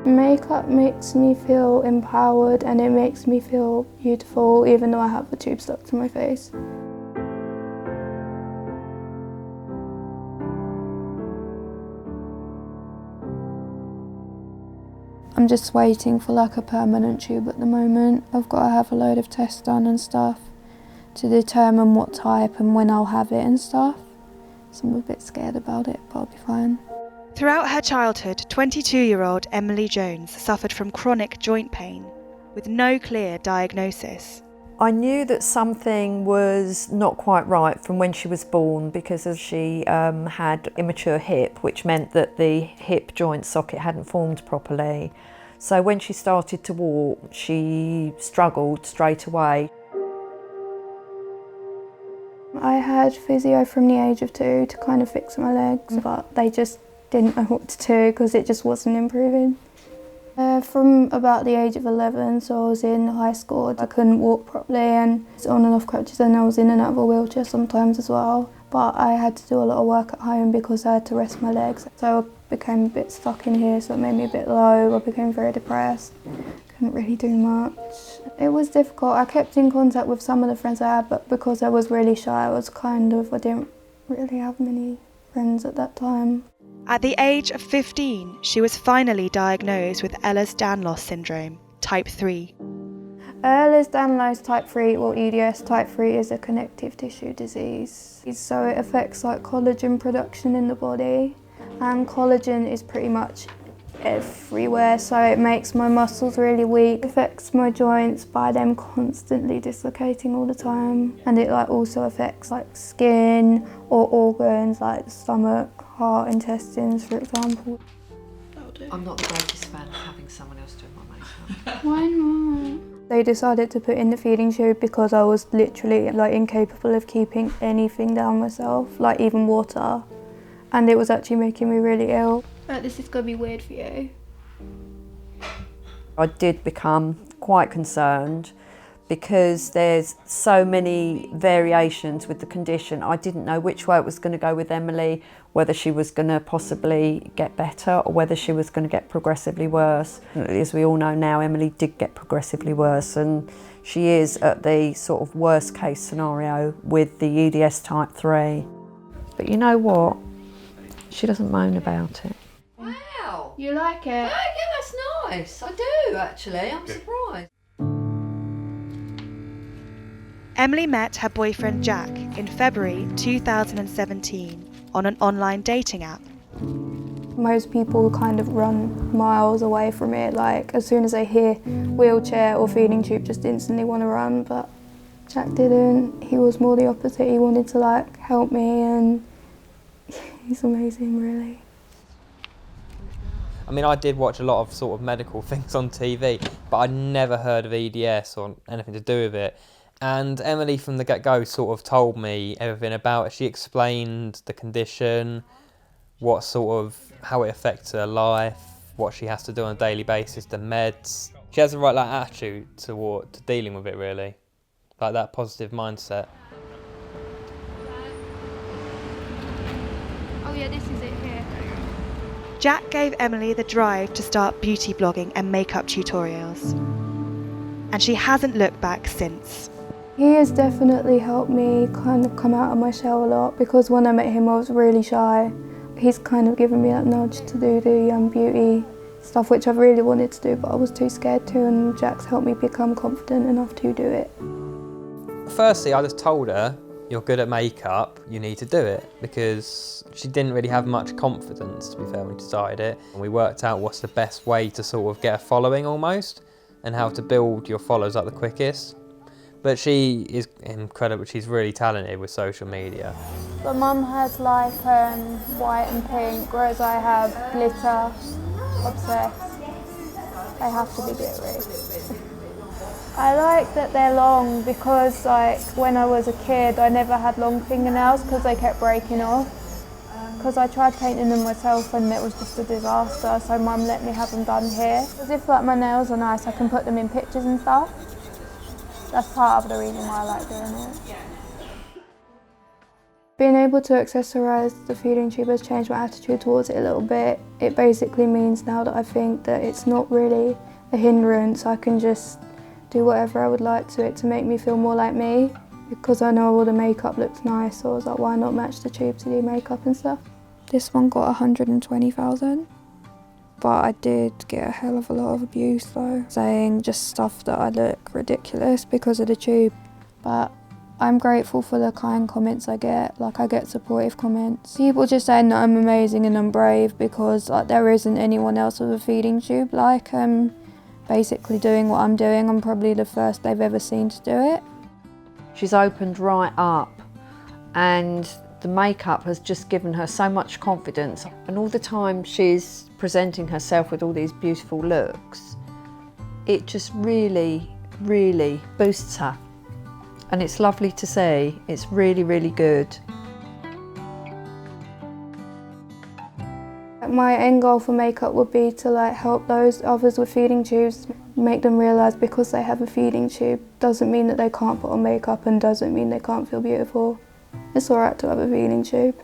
Makeup makes me feel empowered and it makes me feel beautiful even though I have the tube stuck to my face. I'm just waiting for like a permanent tube at the moment. I've got to have a load of tests done and stuff to determine what type and when I'll have it and stuff. So I'm a bit scared about it, but I'll be fine. Throughout her childhood, 22-year-old Emily Jones suffered from chronic joint pain with no clear diagnosis. I knew that something was not quite right from when she was born because she had immature hip, which meant that the hip joint socket hadn't formed properly. So when she started to walk, she struggled straight away. I had physio from the age of 2 to kind of fix my legs, but they just didn't know what to do because it just wasn't improving. From about the age of 11, so I was in high school, I couldn't walk properly and was on and off crutches, and I was in and out of a wheelchair sometimes as well. But I had to do a lot of work at home because I had to rest my legs. So I became a bit stuck in here, so it made me a bit low. I became very depressed, couldn't really do much. It was difficult. I kept in contact with some of the friends I had, but because I was really shy, I didn't really have many friends at that time. At the age of 15, she was finally diagnosed with Ehlers-Danlos Syndrome Type 3. Ehlers-Danlos Type 3 or EDS Type 3 is a connective tissue disease. So it affects like collagen production in the body, and collagen is pretty much everywhere, so it makes my muscles really weak. It affects my joints by them constantly dislocating all the time, and it also affects skin or organs like the stomach, heart, intestines, for example. I'm not the greatest fan of having someone else doing my makeup. Why not? They decided to put in the feeding tube because I was literally incapable of keeping anything down myself, even water, and it was actually making me really ill. This is going to be weird for you. I did become quite concerned because there's so many variations with the condition. I didn't know which way it was going to go with Emily, whether she was going to possibly get better or whether she was going to get progressively worse. As we all know now, Emily did get progressively worse, and she is at the sort of worst case scenario with the EDS type 3. But you know what? She doesn't moan about it. Wow! You like it? Yeah, that's nice. I do, actually. I'm surprised. Emily met her boyfriend Jack in February 2017 on an online dating app. Most people kind of run miles away from it, as soon as they hear wheelchair or feeding tube, just instantly want to run, but Jack didn't. He was more the opposite. He wanted to help me, and he's amazing, really. I mean, I did watch a lot of sort of medical things on TV, but I'd never heard of EDS or anything to do with it. And Emily from the get-go sort of told me everything about it. She explained the condition, how it affects her life, what she has to do on a daily basis, the meds. She has the right attitude to dealing with it, really. That positive mindset. Oh yeah, this is it here. Jack gave Emily the drive to start beauty blogging and makeup tutorials. And she hasn't looked back since. He has definitely helped me kind of come out of my shell a lot, because when I met him I was really shy. He's kind of given me that nudge to do the beauty stuff, which I really wanted to do, but I was too scared to, and Jack's helped me become confident enough to do it. Firstly, I just told her, you're good at makeup, you need to do it, because she didn't really have much confidence, to be fair, when we decided it. And we worked out what's the best way to sort of get a following almost, and how to build your followers up the quickest. But she is incredible, she's really talented with social media. But Mum has white and pink, whereas I have glitter, obsessed. They have to be glittery. I like that they're long because when I was a kid I never had long fingernails because they kept breaking off. Because I tried painting them myself and it was just a disaster, so Mum let me have them done here. Because if my nails are nice I can put them in pictures and stuff. That's part of the reason why I like doing it. Being able to accessorise the feeding tube has changed my attitude towards it a little bit. It basically means now that I think that it's not really a hindrance. I can just do whatever I would like to it to make me feel more like me. Because I know all the makeup looks nice, so I was like, why not match the tube to do makeup and stuff? This one got 120,000. But I did get a hell of a lot of abuse though, saying just stuff that I look ridiculous because of the tube. But I'm grateful for the kind comments I get, like I get supportive comments. People just saying that I'm amazing and I'm brave because like there isn't anyone else with a feeding tube like basically doing what I'm doing. I'm probably the first they've ever seen to do it. She's opened right up and the makeup has just given her so much confidence, and all the time she's presenting herself with all these beautiful looks, it just really, really boosts her. And it's lovely to see. It's really, really good. My end goal for makeup would be to like help those others with feeding tubes, make them realise because they have a feeding tube doesn't mean that they can't put on makeup and doesn't mean they can't feel beautiful. It's alright to have a feeding tube.